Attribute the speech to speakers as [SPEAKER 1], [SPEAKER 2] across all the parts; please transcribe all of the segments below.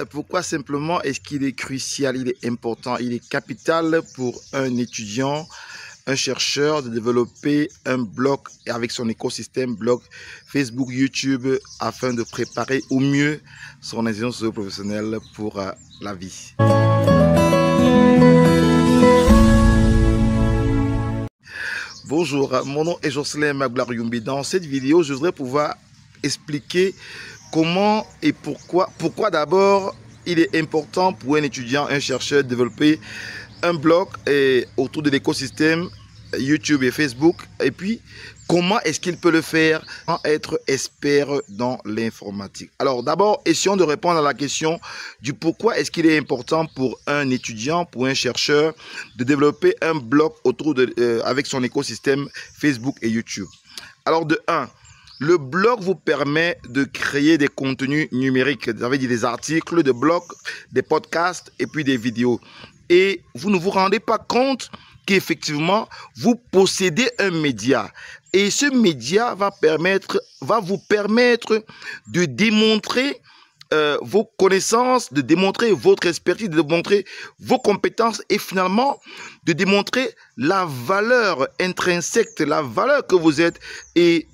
[SPEAKER 1] pourquoi simplement est-ce qu'il est crucial, il est important, il est capital pour un étudiant, un chercheur de développer un blog avec son écosystème blog Facebook, YouTube afin de préparer au mieux son insertion socio-professionnelle pour la vie. Bonjour, mon nom est Jocelyn Maglarioumbi. Dans cette vidéo, je voudrais pouvoir expliquer comment et pourquoi d'abord il est important pour un étudiant, un chercheur de développer un blog autour de l'écosystème YouTube et Facebook, et puis comment est-ce qu'il peut le faire sans être expert dans l'informatique. Alors d'abord, essayons de répondre à la question du pourquoi est-ce qu'il est important pour un étudiant, pour un chercheur de développer un blog autour avec son écosystème Facebook et YouTube. Alors de 1, le blog vous permet de créer des contenus numériques, vous avez dit des articles, des blogs, des podcasts et puis des vidéos. Et vous ne vous rendez pas compte qu'effectivement, vous possédez un média. Et ce média va vous permettre de démontrer vos connaissances, de démontrer votre expertise, de démontrer vos compétences et finalement de démontrer la valeur intrinsèque, la valeur que vous êtes et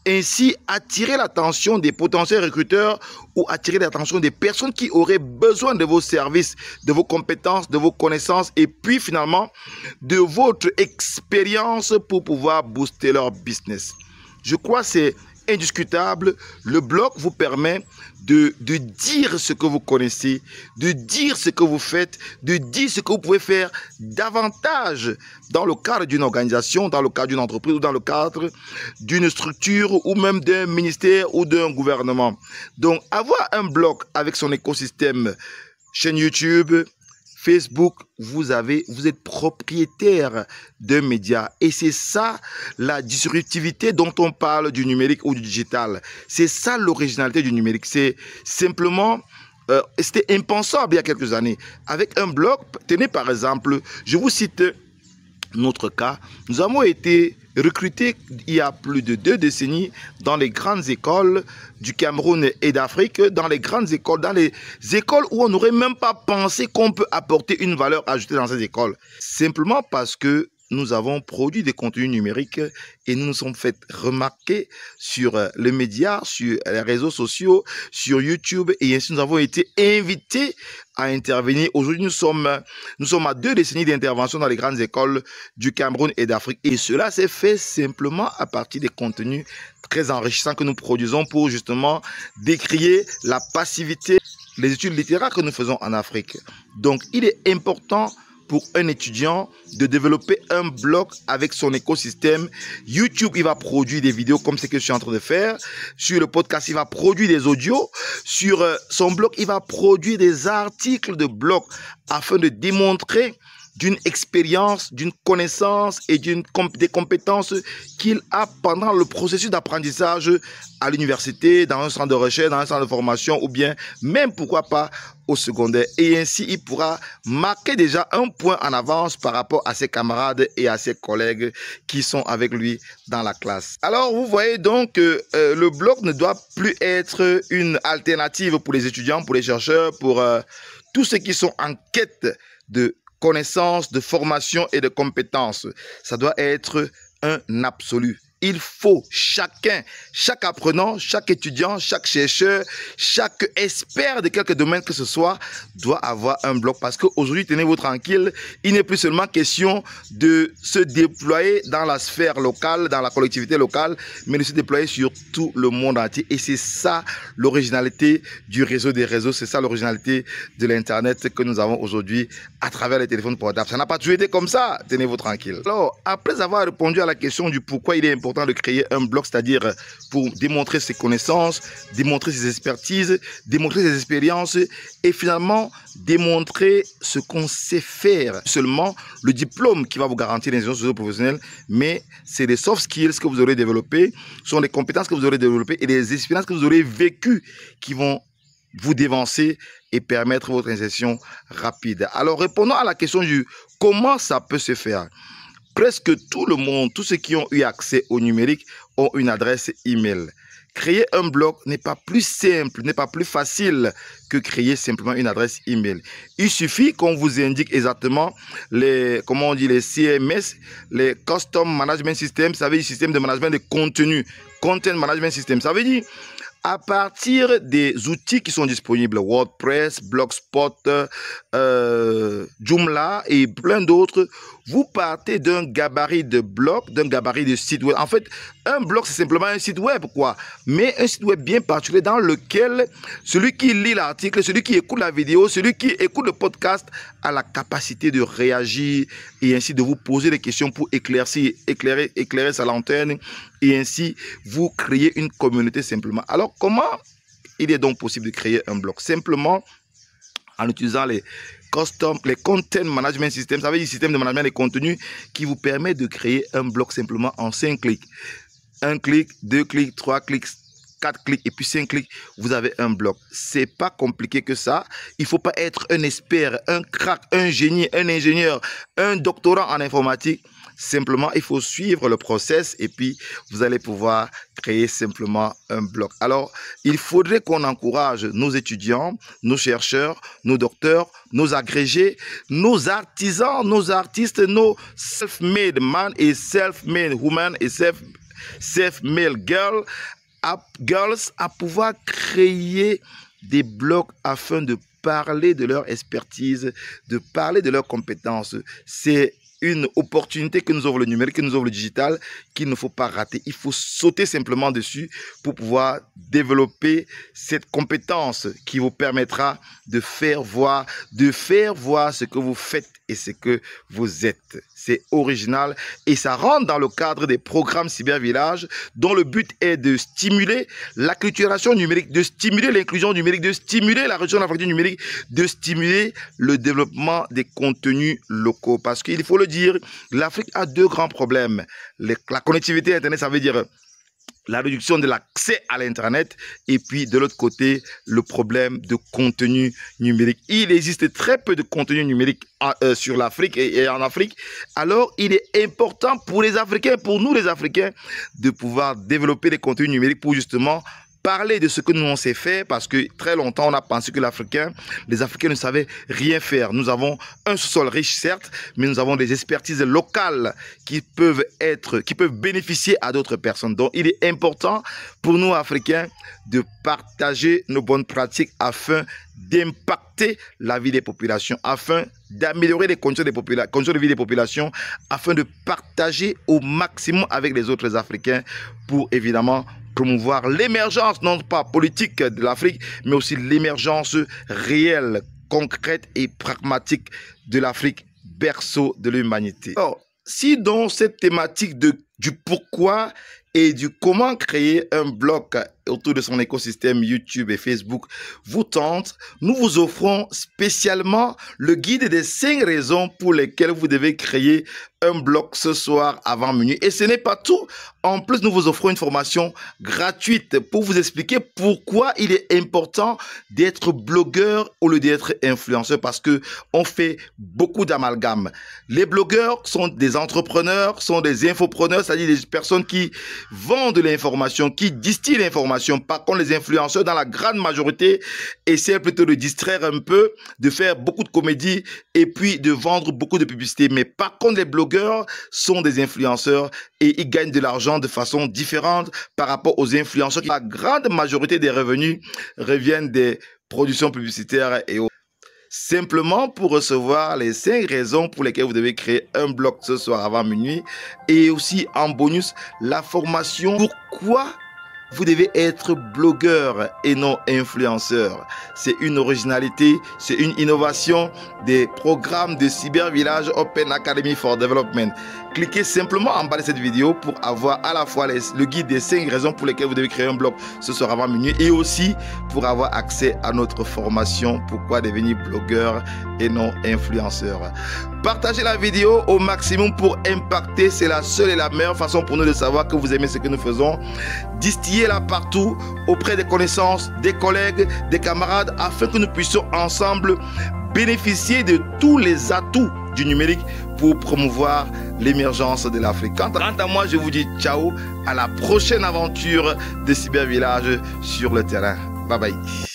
[SPEAKER 1] ainsi attirer l'attention des potentiels recruteurs ou attirer l'attention des personnes qui auraient besoin de vos services, de vos compétences, de vos connaissances et puis finalement de votre expérience pour pouvoir booster leur business. Je crois que c'est indiscutable. Le blog vous permet de dire ce que vous connaissez, de dire ce que vous faites, de dire ce que vous pouvez faire davantage dans le cadre d'une organisation, dans le cadre d'une entreprise ou dans le cadre d'une structure ou même d'un ministère ou d'un gouvernement. Donc, avoir un blog avec son écosystème, chaîne YouTube, Facebook, vous êtes propriétaire d'un média et c'est ça la disruptivité dont on parle du numérique ou du digital. C'est ça l'originalité du numérique. C'est simplement, c'était impensable il y a quelques années. Avec un blog, tenez par exemple, je vous cite notre cas, nous avons été recrutés il y a plus de 2 décennies dans les grandes écoles du Cameroun et d'Afrique, dans les grandes écoles, dans les écoles où on n'aurait même pas pensé qu'on peut apporter une valeur ajoutée dans ces écoles. Simplement parce que nous avons produit des contenus numériques et nous nous sommes fait remarquer sur les médias, sur les réseaux sociaux, sur YouTube et ainsi nous avons été invités à intervenir. Aujourd'hui, nous sommes à 2 décennies d'intervention dans les grandes écoles du Cameroun et d'Afrique. Et cela s'est fait simplement à partir des contenus très enrichissants que nous produisons pour justement décrier la passivité, les études littéraires que nous faisons en Afrique. Donc, il est important pour un étudiant de développer un blog avec son écosystème. YouTube, il va produire des vidéos comme ce que je suis en train de faire. Sur le podcast, il va produire des audios. Sur son blog, il va produire des articles de blog afin de démontrer d'une expérience, d'une connaissance et des compétences qu'il a pendant le processus d'apprentissage à l'université, dans un centre de recherche, dans un centre de formation ou bien même pourquoi pas au secondaire. Et ainsi, il pourra marquer déjà un point en avance par rapport à ses camarades et à ses collègues qui sont avec lui dans la classe. Alors, vous voyez donc que le blog ne doit plus être une alternative pour les étudiants, pour les chercheurs, pour tous ceux qui sont en quête de connaissances, de formation et de compétences. Ça doit être un absolu. Il faut chaque apprenant, chaque étudiant, chaque chercheur, chaque expert de quelque domaine que ce soit doit avoir un blog parce qu'aujourd'hui, tenez-vous tranquille, il n'est plus seulement question de se déployer dans la sphère locale, dans la collectivité locale, mais de se déployer sur tout le monde entier. Et c'est ça l'originalité du réseau des réseaux, c'est ça l'originalité de l'Internet que nous avons aujourd'hui à travers les téléphones portables. Ça n'a pas toujours été comme ça, tenez-vous tranquille. Alors, après avoir répondu à la question du pourquoi il est important de créer un blog, c'est-à-dire pour démontrer ses connaissances, démontrer ses expertises, démontrer ses expériences et finalement démontrer ce qu'on sait faire. Seulement le diplôme qui va vous garantir l'insertion socio-professionnelle, mais c'est les soft skills que vous aurez développés, sont les compétences que vous aurez développées et les expériences que vous aurez vécues qui vont vous dévancer et permettre votre insertion rapide. Alors répondons à la question du comment ça peut se faire. Presque tout le monde, tous ceux qui ont eu accès au numérique ont une adresse email. créer un blog n'est pas plus simple, n'est pas plus facile que créer simplement une adresse email. Il suffit qu'on vous indique exactement les, comment on dit, les CMS, les Custom Management System, ça veut dire système de management de contenu, Content Management System. Ça veut dire à partir des outils qui sont disponibles, WordPress, Blogspot, Joomla et plein d'autres, vous partez d'un gabarit de blog, d'un gabarit de site web. En fait, un blog, c'est simplement un site web, quoi. Mais un site web bien particulier dans lequel celui qui lit l'article, celui qui écoute la vidéo, celui qui écoute le podcast a la capacité de réagir et ainsi de vous poser des questions pour éclairer sa lanterne et ainsi vous créer une communauté simplement. Alors, comment il est donc possible de créer un blog? Simplement en utilisant les Content Management System, ça veut dire système de management des contenus qui vous permet de créer un blog simplement en 5 clics. 1 clic, 2 clics, 3 clics, 4 clics et puis 5 clics, vous avez un blog. C'est pas compliqué que ça. Il faut pas être un expert, un crack, un génie, un ingénieur, un doctorant en informatique. Simplement, il faut suivre le process et puis vous allez pouvoir créer simplement un blog. Alors, il faudrait qu'on encourage nos étudiants, nos chercheurs, nos docteurs, nos agrégés, nos artisans, nos artistes, nos self-made man et self-made woman et self-made girls à pouvoir créer des blogs afin de parler de leur expertise, de parler de leurs compétences. C'est une opportunité que nous offre le numérique, que nous offre le digital, qu'il ne faut pas rater. Il faut sauter simplement dessus pour pouvoir développer cette compétence qui vous permettra de faire voir ce que vous faites et ce que vous êtes. C'est original et ça rentre dans le cadre des programmes Cybervillage dont le but est de stimuler l'acculturation numérique, de stimuler l'inclusion numérique, de stimuler la réduction de la fracture numérique, de stimuler le développement des contenus locaux. Parce qu'il faut le dire, l'Afrique a 2 grands problèmes. La connectivité Internet, ça veut dire la réduction de l'accès à l'Internet et puis de l'autre côté, le problème de contenu numérique. Il existe très peu de contenu numérique sur l'Afrique et en Afrique. Alors, il est important pour les Africains, pour nous les Africains, de pouvoir développer des contenus numériques pour justement parler de ce que nous on sait faire parce que très longtemps on a pensé que les Africains ne savaient rien faire. Nous avons un sous-sol riche certes, mais nous avons des expertises locales qui peuvent bénéficier à d'autres personnes. Donc il est important pour nous Africains de partager nos bonnes pratiques afin d'impacter la vie des populations, afin d'améliorer les conditions de vie des populations, afin de partager au maximum avec les autres Africains pour évidemment promouvoir l'émergence, non pas politique de l'Afrique, mais aussi l'émergence réelle, concrète et pragmatique de l'Afrique, berceau de l'humanité. Alors, si dans cette thématique du pourquoi et du comment créer un blog autour de son écosystème YouTube et Facebook vous tente, nous vous offrons spécialement le guide des 5 raisons pour lesquelles vous devez créer un blog ce soir avant minuit. Et ce n'est pas tout. En plus, nous vous offrons une formation gratuite pour vous expliquer pourquoi il est important d'être blogueur au lieu d'être influenceur parce que on fait beaucoup d'amalgames. Les blogueurs sont des entrepreneurs, sont des infopreneurs, c'est-à-dire des personnes qui vendent l'information, qui distillent l'information. Par contre, les influenceurs, dans la grande majorité, essaient plutôt de distraire un peu, de faire beaucoup de comédie et puis de vendre beaucoup de publicité. Mais par contre, les blogueurs sont des influenceurs et ils gagnent de l'argent de façon différente par rapport aux influenceurs. La grande majorité des revenus reviennent des productions publicitaires et autres. Simplement pour recevoir les 5 raisons pour lesquelles vous devez créer un blog ce soir avant minuit et aussi en bonus la formation pourquoi vous devez être blogueur et non influenceur. C'est une originalité, c'est une innovation des programmes de Cybervillage Open Academy for Development. Cliquez simplement en bas de cette vidéo pour avoir à la fois le guide des 5 raisons pour lesquelles vous devez créer un blog ce soir avant minuit et aussi pour avoir accès à notre formation pourquoi devenir blogueur et non influenceur. Partagez la vidéo au maximum pour impacter, c'est la seule et la meilleure façon pour nous de savoir que vous aimez ce que nous faisons. Distillez-la partout auprès des connaissances, des collègues, des camarades afin que nous puissions ensemble bénéficier de tous les atouts du numérique pour promouvoir l'émergence de l'Afrique. Quant à moi, je vous dis ciao, à la prochaine aventure de Cybervillage sur le terrain. Bye bye.